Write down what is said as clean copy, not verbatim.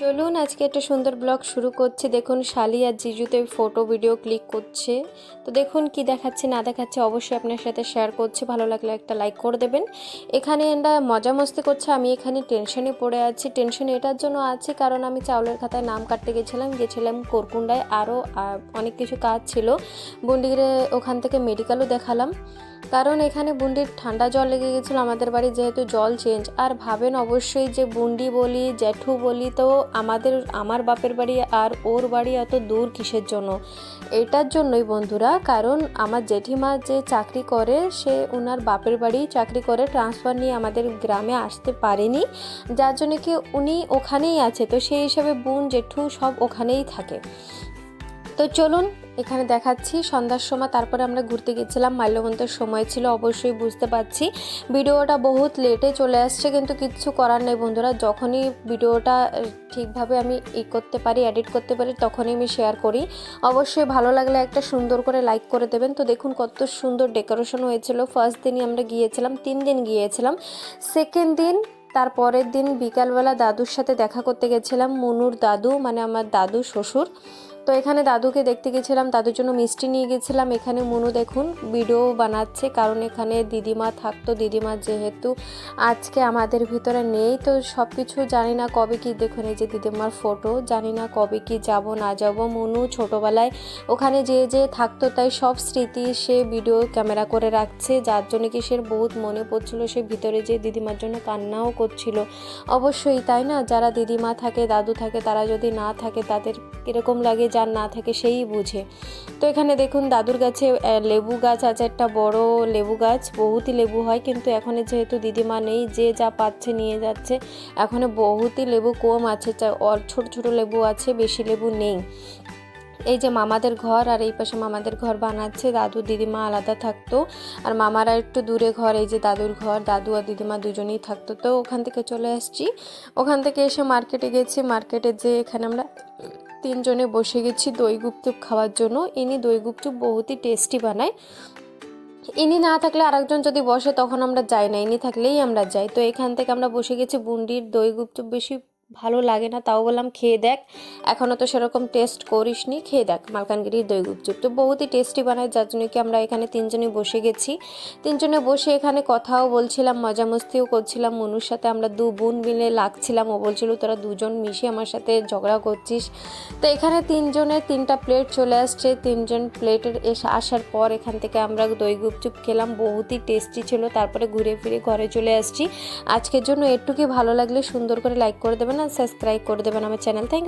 চলুন আজকে একটা সুন্দর ব্লগ শুরু করছি। দেখুন শালি আর জিজুতে ফটো ভিডিও ক্লিক করছে। তো দেখুন কি দেখাচ্ছে না দেখাচ্ছে অবশ্যই আপনার সাথে শেয়ার করছি। ভালো লাগলে একটা লাইক করে দেবেন। এখানে এরা মজা মস্তি করছে, আমি এখানে টেনশনে পড়ে আছি। টেনশন এটার জন্য আছি কারণ আমি চাউলের খাতায় নাম কাটতে গেছিলাম কোরকুন্ডায়। আরও অনেক কিছু কাজ ছিল। বুন্ডিরে ওখান থেকে মেডিকেলও দেখালাম কারণ এখানে বুন্ডির ঠান্ডা জল লেগে গেছিলো। আমাদের বাড়ি যেহেতু জল চেঞ্জ, আর ভাবেন অবশ্যই যে বুন্ডি বলি জ্যাঠু বলি, তো আমার বাপের বাড়ি আর ওর বাড়ি এত দূর কিসের জন্য? এটার জন্যই বন্ধুরা, কারণ আমার জেঠিমা যে চাকরি করে সে ওনার বাপের বাড়ি চাকরি করে, ট্রান্সফার নিয়ে আমাদের গ্রামে আসতে পারেনি, যার জন্য কি উনি ওখানেই আছে। তো সেই হিসাবে বোন জেঠু সব ওখানেই থাকে। তো চলুন এখানে দেখাচ্ছি সন্ধ্যার সময়। তারপরে আমরা ঘুরতে গেছিলাম, মাল্যবন্তের সময় ছিল। অবশ্যই বুঝতে পারছি ভিডিওটা বহুত লেটে চলে আসছে, কিন্তু কিচ্ছু করার নেই বন্ধুরা। যখনই ভিডিওটা ঠিকভাবে আমি করতে পারি, এডিট করতে পারি, তখনই আমি শেয়ার করি। অবশ্যই ভালো লাগলে একটা সুন্দর করে লাইক করে দেবেন। তো দেখুন কত সুন্দর ডেকোরেশন হয়েছিল। ফার্স্ট দিনই আমরা গিয়েছিলাম, 3 দিন গিয়েছিলাম। সেকেন্ড দিন তারপরের দিন বিকালবেলা দাদুর সাথে দেখা করতে গেছিলাম। মুনুর দাদু মানে আমার দাদু শ্বশুর। তো এখানে দাদুকে দেখতে গেছিলাম, দাদুর জন্য মিষ্টি নিয়ে গেছিলাম। এখানে মুনু দেখুন ভিডিও বানাচ্ছে, কারণ এখানে দিদিমা থাকতো। দিদিমা যেহেতু আজকে আমাদের ভিতরে নেই, তো সব কিছু জানি না কবে কি। দেখুন এই যে দিদিমার ফটো, জানি না কবে কি যাব না যাব। মুনু ছোটোবেলায় ওখানে যে থাকতো, তাই সব স্মৃতি সে ভিডিও ক্যামেরা করে রাখছে, যার জন্য কি সে বহুত মনে পড়ছিল। সে ভিতরে যে দিদিমার জন্য কান্নাও করছিল। অবশ্যই তাই না, যারা দিদিমা থাকে দাদু থাকে তারা যদি না থাকে তাদের কীরকম লাগে, যার না থাকে সেই বুঝে। তো এখানে দেখুন দাদুর গাছে লেবু গাছ আছে, একটা বড় লেবু গাছ, বহুতই লেবু হয়। কিন্তু এখন যেহেতু দিদিমা নেই, যে যা পাচ্ছে নিয়ে যাচ্ছে। এখন বহুতই লেবু কম আছে, ছোট ছোট লেবু আছে, বেশি লেবু নেই। এই যে মামাদের ঘর, আর এই পাশে মামাদের ঘর বানাচ্ছে। দাদু দিদিমা আলাদা থাকতো, আর মামারা একটু দূরে ঘর। এই যে দাদুর ঘর, দাদু আর দিদিমা দুজনেই থাকতো। তো ওখান থেকে চলে আসছি। ওখান থেকে এসে মার্কেটে গেছি। মার্কেটে যে এখানে আমরা 3 জনে বসে গেছি দই গুপচুপ খাওয়ার জন্য। ইনি দই গুপচুপ বহুতই টেস্টি বানায়। ইনি না থাকলে আরেকজন যদি বসে তখন আমরা যাই না, ইনি থাকলেই আমরা যাই। তো এখান থেকে আমরা বসে গেছি। বুন্ডির দই গুপচুপ বেশি ভালো লাগে না, তাও বললাম খেয়ে দেখ, এখনও তো সেরকম টেস্ট করিসনি, খেয়ে দেখ মালকানগিরির দই গুপচুপ। তো বহুতই টেস্টি বানায়, যার জন্য কি আমরা এখানে 3 জনে বসে গেছি। 3 জনে বসে এখানে কথাও বলছিলাম, মজা মস্তিও করছিলাম। মনুর সাথে আমরা 2 বোন মিলে লাগছিলাম। ও বলছিল তোরা 2 জন মিশে আমার সাথে ঝগড়া করছিস। তো এখানে 3 জনের 3টা প্লেট চলে আসছে। 3 জন প্লেটের আসার পর এখান থেকে আমরা দই গুপচুপ খেলাম, বহুতই টেস্টি ছিল। তারপরে ঘুরে ফিরে ঘরে চলে আসছি। আজকের জন্য একটুকুই, ভালো লাগলে সুন্দর করে লাইক করে দেবেন আর সাবস্ক্রাইব করে দেবেন আমার চ্যানেল। Thank you.